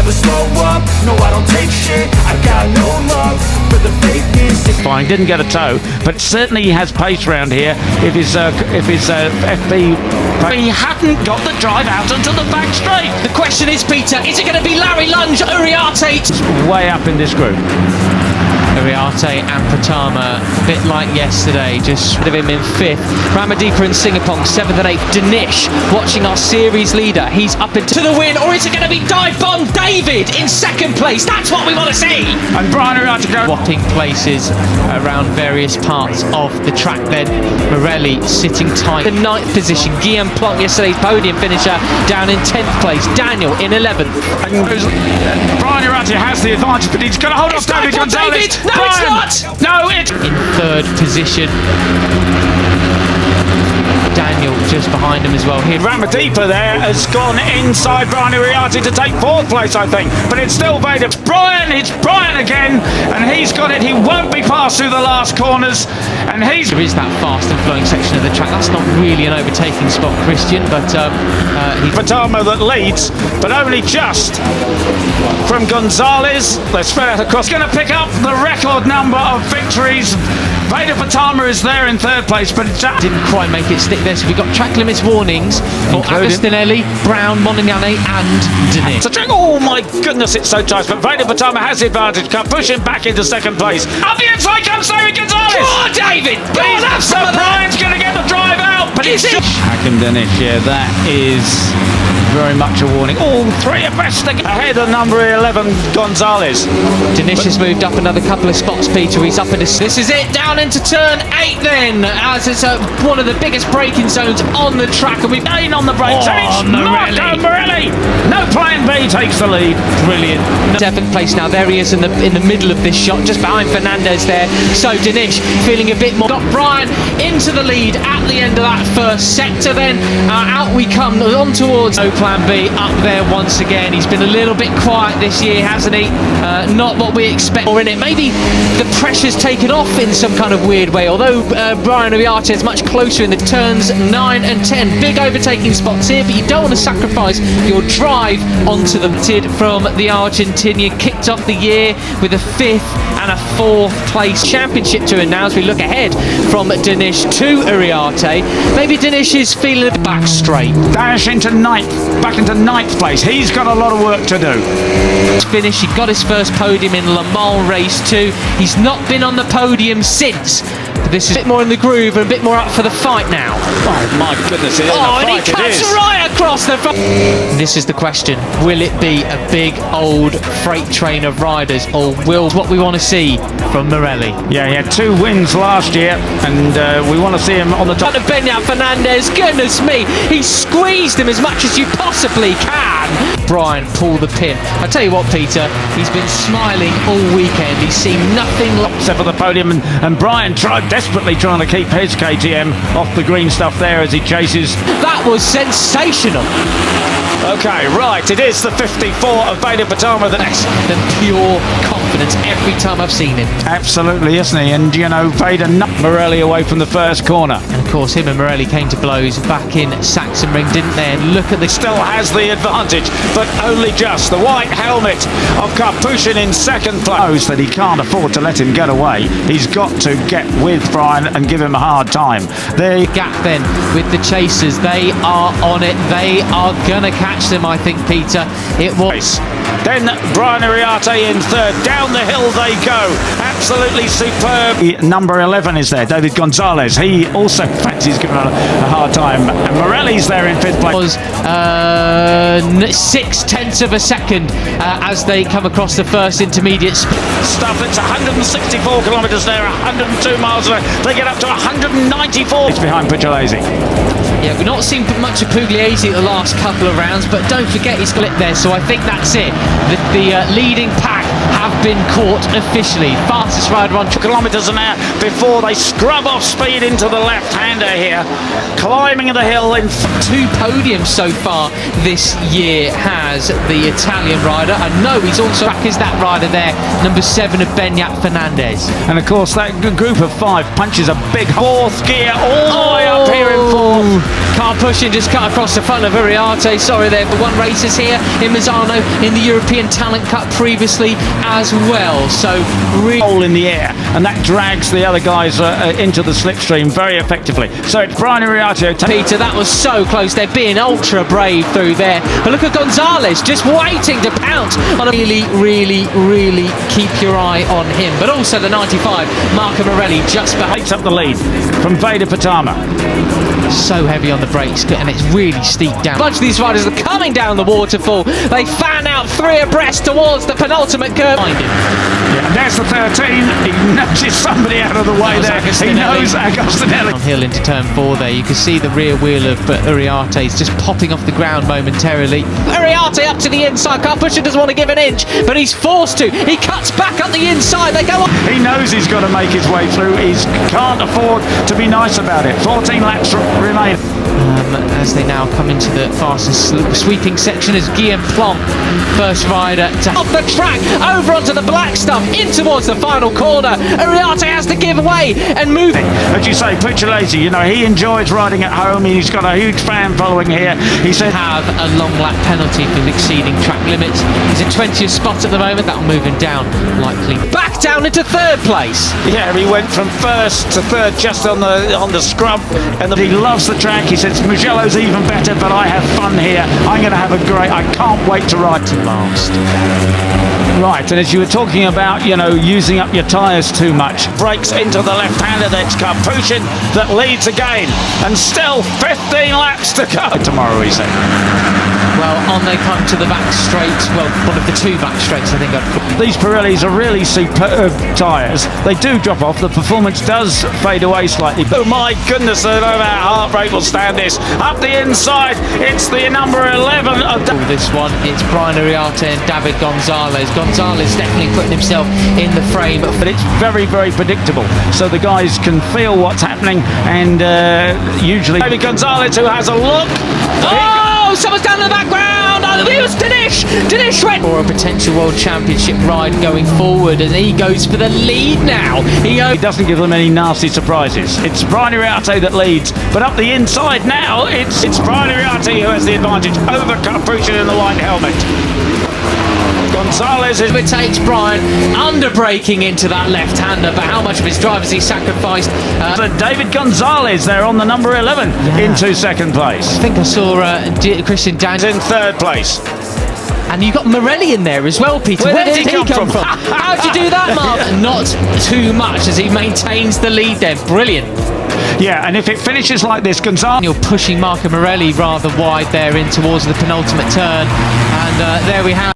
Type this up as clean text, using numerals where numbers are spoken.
never slow up, no I don't take shit. I got no love for the fakeness. Fine, didn't get a toe, but certainly he has pace round here. If his FB, he hadn't got the drive out onto the back straight. The question is, Peter, is it going to be Larry Lunge, Uriarte? Way up in this group. Uriarte and Pratama, a bit like yesterday, just rid of him in 5th. Ramadipa and Singapong 7th and 8th. Danish watching our series leader. He's up into the win, or is it going to be Dive Bomb David in 2nd place? That's what we want to see. And Brian Uriarte swapping places around various parts of the track then. Morelli sitting tight. The 9th position. Guillaume Plonk, yesterday's podium finisher, down in 10th place. Daniel in 11th. Brian Uriarte has the advantage, but he's got to hold off David Gonzalez. No, Brian. it's not! No, it's... In 3rd position. Daniel just behind him as well here. Ramadipa there has gone inside Brian Uriarte to take 4th place, I think. But it's still Veda. It's Brian again, and he's got it. He won't be passed through the last corners, and he's... There is that fast and flowing section of the track. That's not really an overtaking spot, Christian, but Pratama that leads, but only just from Gonzalez. They're spread out across. Going to pick up the record number of victories. Veda Pratama is there in 3rd place, but didn't quite make it stick there. So we've got track limits warnings for Agostinelli, Brown, Monignane and Danish. Oh my goodness, it's so tight, but Veda Pratama has the advantage. Can push him back into 2nd place. Up the inside comes David Gonzalez. Oh, David! So Brian's going to get the drive out, but it's Hakim Danish, yeah, that is very much a warning. All 3 abreast ahead of number 11, Gonzalez. Danish has moved up another couple of spots, Peter. He's up in this is it, down into turn 8 then, as it's one of the biggest braking zones on the track, and we've been on the brakes. Morelli. No plan B takes the lead. Brilliant. 7th place now. There he is in the middle of this shot, just behind Fernandez there. So Danish feeling a bit more. Got Brian into the lead at the end of that 1st sector. Then out we come on towards no plan B up there once again. He's been a little bit quiet this year, hasn't he? Not what we expect in it. Maybe the pressure's taken off in some kind of weird way. Although Brian Uriarte is much closer in the turns 9 and 10. Big overtaking spots here, but you don't want to sacrifice your drive onto them. From the Argentinian, kicked off the year with a 5th and a 4th place championship tour. Now as we look ahead from Danish to Uriarte, maybe Danish is feeling the back straight. Dash into 9th, back into 9th place. He's got a lot of work to do. Finish, he got his first podium in Le Mans race 2. He's not been on the podium since. But this is a bit more in the groove and a bit more up for the fight now. Oh my goodness, it is and he cuts right across the front. This is the question. Will it be a big old freight train of riders, or will what we want to see from Morelli? Yeah, he had 2 wins last year, and we want to see him on the top. Of Beñat Fernandez, goodness me, he squeezed him as much as you possibly can. Brian pull the pin. I tell you what, Peter, he's been smiling all weekend. He's seen nothing except for the podium, and Brian desperately trying to keep his KTM off the green stuff there as he chases. That was sensational. Okay, right, it is the 54 of Veda Pratama. The pure confidence every time I've seen him. Absolutely, isn't he? And, you know, Veda knocked Morelli away from the 1st corner. And, of course, him and Morelli came to blows back in Sachsenring, didn't they? And look at the... Still has the advantage, but only just. The white helmet of Karpushin in 2nd place. Knows that he can't afford to let him get away. He's got to get with Brian and give him a hard time. The gap then with the chasers. They are on it. They are going to catch them, I think, Peter. It was... Then Brian Uriarte in 3rd. Down the hill they go. Absolutely superb. Number 11 is there, David Gonzalez. He also, in fact, he's given a hard time. And Morelli's there in 5th place. Was 6/10 of a second as they come across the first intermediate stuff. It's 164 kilometres there, 102 miles away. They get up to 194. It's behind Pugliese. Yeah, we've not seen much of Pugliese the last couple of rounds, but don't forget he's got it there, so I think that's it. The leading pack have been caught officially. Fastest rider on kilometers an hour before they scrub off speed into the left-hander here, climbing the hill in 2 podiums so far this year has the Italian rider. I know he's also back as that rider there, number 7 of Benyat Fernandez. and of course that group of 5 punches a big 4th gear all the way up here in 4th. Car pushing just cut across the front of Uriarte. Sorry there, but won races here in Misano in the European Talent Cup previously as well. So really Hole in the air, and that drags the other guys into the slipstream very effectively. So it's Brian Uriarte. Peter, that was so close. They're being ultra brave through there. But look at Gonzalez just waiting to pounce on a really keep your eye on him. But also the 95, Marco Morelli just behind. Takes up the lead from Veda Pratama. So heavy on the brakes, and it's really steep down. A bunch of these riders are coming down the waterfall. They fan out 3 abreast towards the penultimate curve. Yeah, there's the 13. He nudges somebody out of the way there. He knows Agostinelli. Downhill into turn 4 there. You can see the rear wheel of Uriarte is just popping off the ground momentarily. Uriarte up to the inside. Car pusher doesn't want to give an inch, but he's forced to. He cuts back up the inside. They go on. He knows he's got to make his way through. He can't afford to be nice about it. 14 laps remain. As they now come into the fastest sweeping section as Guillaume Plomb, first rider to off the track, over onto the black stuff, in towards the final corner. Uriarte has to give way and move. As you say, Pucciolesi, you know, he enjoys riding at home. He's got a huge fan following here. He said Have a long lap penalty for exceeding track limits. He's in 20th spot at the moment. That'll move him down, likely back down into 3rd place. yeah, he went from 1st to 3rd just on the scrub, and he loves the track. He says Mugello's even better, but I have fun here. I'm going to have a great. I can't wait to ride to last. Right, and as you were talking about, you know, using up your tyres too much, breaks into the left-hander. That's Carpuchin that leads again, and still 15 laps to go. Tomorrow, he said. Well, on they come to the back straight. Well, one of the 2 back straights, I think I'd call. These Pirellis are really superb tyres. They do drop off. The performance does fade away slightly. But oh my goodness, I don't know how heart rate will stand this. Up the inside, it's the number 11 of This one, it's Brian Uriarte and David Gonzalez. Gonzalez definitely putting himself in the frame. But it's very predictable. So the guys can feel what's happening, and usually David Gonzalez, who has a look. Oh, someone's down in the background. Oh, it was Dinesh went for a potential world championship ride going forward, and he goes for the lead now. He doesn't give them any nasty surprises. It's Brian Uriarte that leads, but up the inside now, it's Brian Uriarte who has the advantage over Carpuchin in the white helmet. Gonzalez overtakes Brian, under braking into that left-hander, but how much of his drive has he sacrificed? David Gonzalez there on the number 11 into 2nd place. I think I saw Christian Dan in 3rd place. And you got Morelli in there as well, Peter. Where did he come from? How'd you do that, Mark? Not too much as he maintains the lead there. Brilliant. Yeah, and if it finishes like this, Gonzalez... You're pushing Marco Morelli rather wide there in towards the penultimate turn. And there we have